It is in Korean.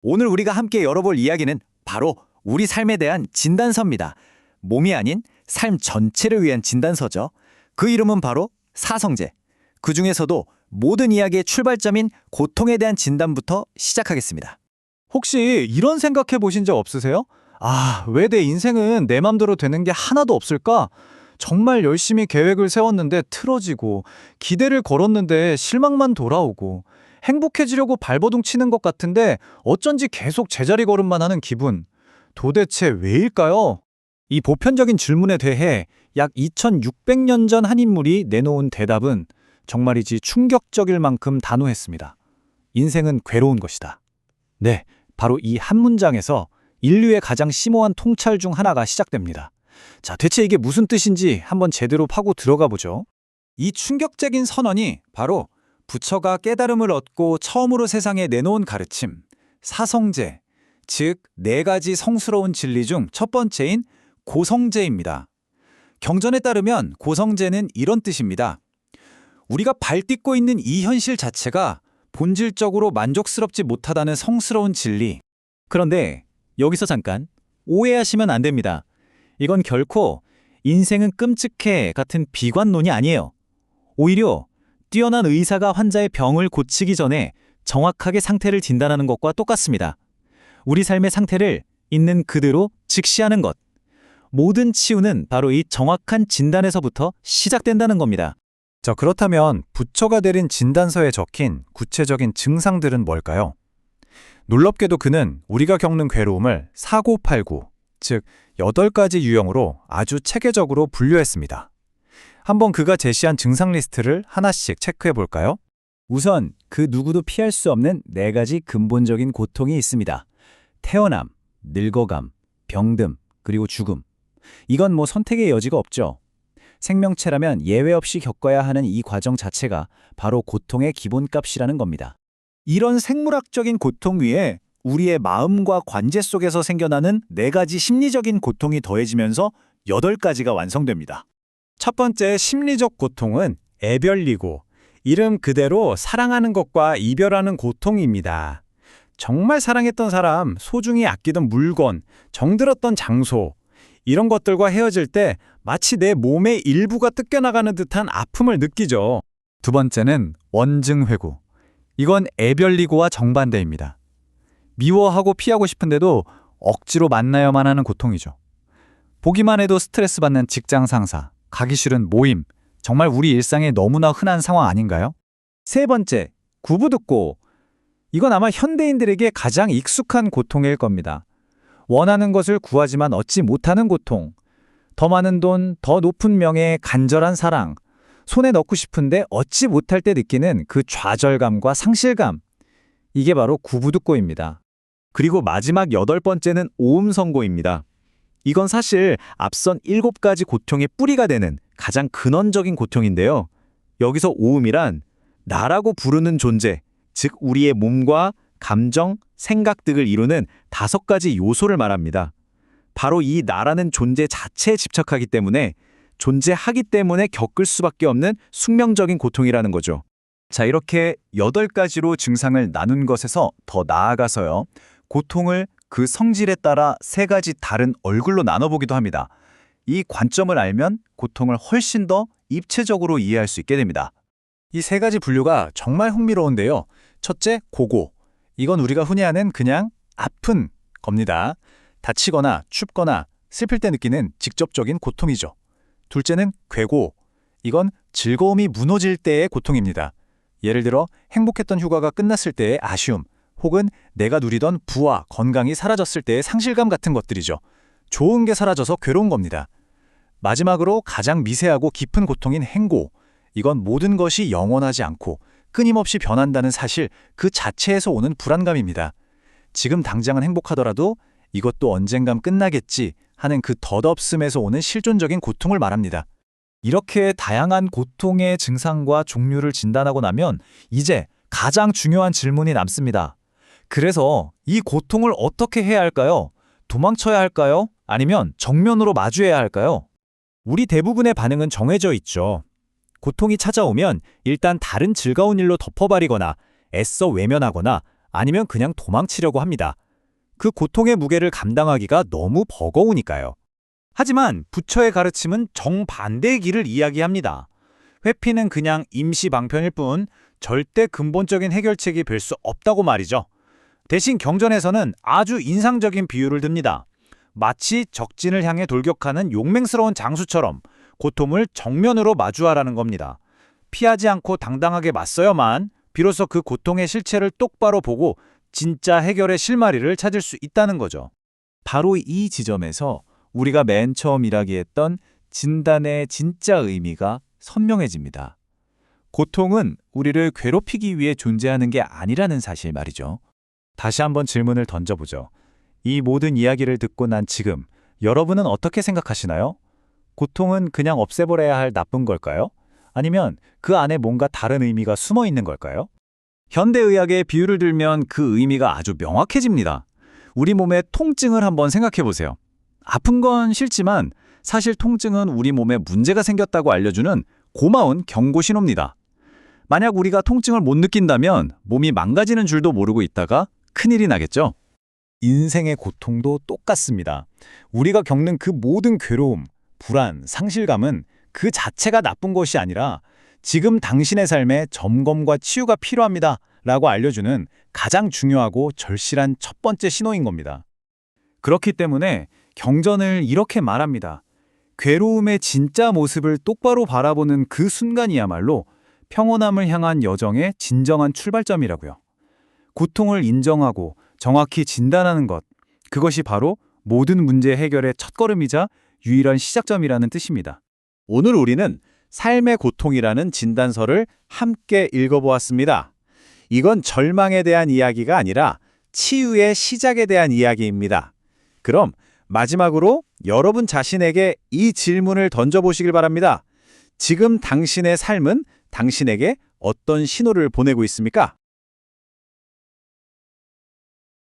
오늘 우리가 함께 열어볼 이야기는 바로 우리 삶에 대한 진단서입니다. 몸이 아닌 삶 전체를 위한 진단서죠. 그 이름은 바로 사성제. 그 중에서도 모든 이야기의 출발점인 고통에 대한 진단부터 시작하겠습니다. 혹시 이런 생각해 보신 적 없으세요? 왜 내 인생은 내 맘대로 되는 게 하나도 없을까? 정말 열심히 계획을 세웠는데 틀어지고, 기대를 걸었는데 실망만 돌아오고, 행복해지려고 발버둥 치는 것 같은데 어쩐지 계속 제자리 걸음만 하는 기분. 도대체 왜일까요? 이 보편적인 질문에 대해 약 2600년 전 한 인물이 내놓은 대답은 정말이지 충격적일 만큼 단호했습니다. 인생은 괴로운 것이다. 네, 바로 이 한 문장에서 인류의 가장 심오한 통찰 중 하나가 시작됩니다. 자, 대체 이게 무슨 뜻인지 한번 제대로 파고 들어가 보죠. 이 충격적인 선언이 바로 부처가 깨달음을 얻고 처음으로 세상에 내놓은 가르침, 사성제, 즉 네 가지 성스러운 진리 중 첫 번째인 고성제입니다. 경전에 따르면 고성제는 이런 뜻입니다. 우리가 발딛고 있는 이 현실 자체가 본질적으로 만족스럽지 못하다는 성스러운 진리. 그런데 여기서 잠깐 오해하시면 안 됩니다. 이건 결코 인생은 끔찍해 같은 비관론이 아니에요. 오히려 뛰어난 의사가 환자의 병을 고치기 전에 정확하게 상태를 진단하는 것과 똑같습니다. 우리 삶의 상태를 있는 그대로 직시하는 것. 모든 치유는 바로 이 정확한 진단에서부터 시작된다는 겁니다. 자, 그렇다면 부처가 내린 진단서에 적힌 구체적인 증상들은 뭘까요? 놀랍게도 그는 우리가 겪는 괴로움을 사고팔구, 즉 8가지 유형으로 아주 체계적으로 분류했습니다. 한번 그가 제시한 증상 리스트를 하나씩 체크해 볼까요? 우선 그 누구도 피할 수 없는 4가지 근본적인 고통이 있습니다. 태어남, 늙어감, 병듦, 그리고 죽음. 이건 선택의 여지가 없죠. 생명체라면 예외 없이 겪어야 하는 이 과정 자체가 바로 고통의 기본값이라는 겁니다. 이런 생물학적인 고통 위에 우리의 마음과 관제 속에서 생겨나는 4가지 심리적인 고통이 더해지면서 8가지가 완성됩니다. 첫 번째 심리적 고통은 애별리고, 이름 그대로 사랑하는 것과 이별하는 고통입니다. 정말 사랑했던 사람, 소중히 아끼던 물건, 정들었던 장소, 이런 것들과 헤어질 때 마치 내 몸의 일부가 뜯겨나가는 듯한 아픔을 느끼죠. 두 번째는 원증회고. 이건 애별리고와 정반대입니다. 미워하고 피하고 싶은데도 억지로 만나야만 하는 고통이죠. 보기만 해도 스트레스 받는 직장 상사, 가기 싫은 모임, 정말 우리 일상에 너무나 흔한 상황 아닌가요? 세 번째, 구부듣고. 이건 아마 현대인들에게 가장 익숙한 고통일 겁니다. 원하는 것을 구하지만 얻지 못하는 고통. 더 많은 돈, 더 높은 명예, 간절한 사랑. 손에 넣고 싶은데 얻지 못할 때 느끼는 그 좌절감과 상실감. 이게 바로 구부듣고입니다. 그리고 마지막 8번째는 오음선고입니다. 이건 사실 앞선 7가지 고통의 뿌리가 되는 가장 근원적인 고통인데요. 여기서 오음이란 나라고 부르는 존재, 즉 우리의 몸과 감정, 생각 등을 이루는 5가지 요소를 말합니다. 바로 이 나라는 존재 자체에 집착하기 때문에 존재하기 때문에 겪을 수밖에 없는 숙명적인 고통이라는 거죠. 자, 이렇게 8가지로 증상을 나눈 것에서 더 나아가서요. 고통을 그 성질에 따라 3가지 다른 얼굴로 나눠보기도 합니다. 이 관점을 알면 고통을 훨씬 더 입체적으로 이해할 수 있게 됩니다. 이 3가지 분류가 정말 흥미로운데요. 첫째, 고고. 이건 우리가 흔히 하는 그냥 아픈 겁니다. 다치거나 춥거나 슬플 때 느끼는 직접적인 고통이죠. 둘째는 괴고. 이건 즐거움이 무너질 때의 고통입니다. 예를 들어 행복했던 휴가가 끝났을 때의 아쉬움, 혹은 내가 누리던 부와 건강이 사라졌을 때의 상실감 같은 것들이죠. 좋은 게 사라져서 괴로운 겁니다. 마지막으로 가장 미세하고 깊은 고통인 행고. 이건 모든 것이 영원하지 않고 끊임없이 변한다는 사실 그 자체에서 오는 불안감입니다. 지금 당장은 행복하더라도 이것도 언젠간 끝나겠지 하는 그 덧없음에서 오는 실존적인 고통을 말합니다. 이렇게 다양한 고통의 증상과 종류를 진단하고 나면 이제 가장 중요한 질문이 남습니다. 그래서 이 고통을 어떻게 해야 할까요? 도망쳐야 할까요? 아니면 정면으로 마주해야 할까요? 우리 대부분의 반응은 정해져 있죠. 고통이 찾아오면 일단 다른 즐거운 일로 덮어버리거나 애써 외면하거나 아니면 그냥 도망치려고 합니다. 그 고통의 무게를 감당하기가 너무 버거우니까요. 하지만 부처의 가르침은 정반대의 길을 이야기합니다. 회피는 그냥 임시 방편일 뿐 절대 근본적인 해결책이 될 수 없다고 말이죠. 대신 경전에서는 아주 인상적인 비유를 듭니다. 마치 적진을 향해 돌격하는 용맹스러운 장수처럼 고통을 정면으로 마주하라는 겁니다. 피하지 않고 당당하게 맞서야만 비로소 그 고통의 실체를 똑바로 보고 진짜 해결의 실마리를 찾을 수 있다는 거죠. 바로 이 지점에서 우리가 맨 처음 이야기했던 진단의 진짜 의미가 선명해집니다. 고통은 우리를 괴롭히기 위해 존재하는 게 아니라는 사실 말이죠. 다시 한번 질문을 던져보죠. 이 모든 이야기를 듣고 난 지금 여러분은 어떻게 생각하시나요? 고통은 그냥 없애버려야 할 나쁜 걸까요? 아니면 그 안에 뭔가 다른 의미가 숨어 있는 걸까요? 현대의학의 비유를 들면 그 의미가 아주 명확해집니다. 우리 몸의 통증을 한번 생각해 보세요. 아픈 건 싫지만 사실 통증은 우리 몸에 문제가 생겼다고 알려주는 고마운 경고 신호입니다. 만약 우리가 통증을 못 느낀다면 몸이 망가지는 줄도 모르고 있다가 큰일이 나겠죠? 인생의 고통도 똑같습니다. 우리가 겪는 그 모든 괴로움, 불안, 상실감은 그 자체가 나쁜 것이 아니라 지금 당신의 삶에 점검과 치유가 필요합니다 라고 알려주는 가장 중요하고 절실한 첫 번째 신호인 겁니다. 그렇기 때문에 경전을 이렇게 말합니다. 괴로움의 진짜 모습을 똑바로 바라보는 그 순간이야말로 평온함을 향한 여정의 진정한 출발점이라고요. 고통을 인정하고 정확히 진단하는 것, 그것이 바로 모든 문제 해결의 첫걸음이자 유일한 시작점이라는 뜻입니다. 오늘 우리는 삶의 고통이라는 진단서를 함께 읽어보았습니다. 이건 절망에 대한 이야기가 아니라 치유의 시작에 대한 이야기입니다. 그럼 마지막으로 여러분 자신에게 이 질문을 던져보시길 바랍니다. 지금 당신의 삶은 당신에게 어떤 신호를 보내고 있습니까?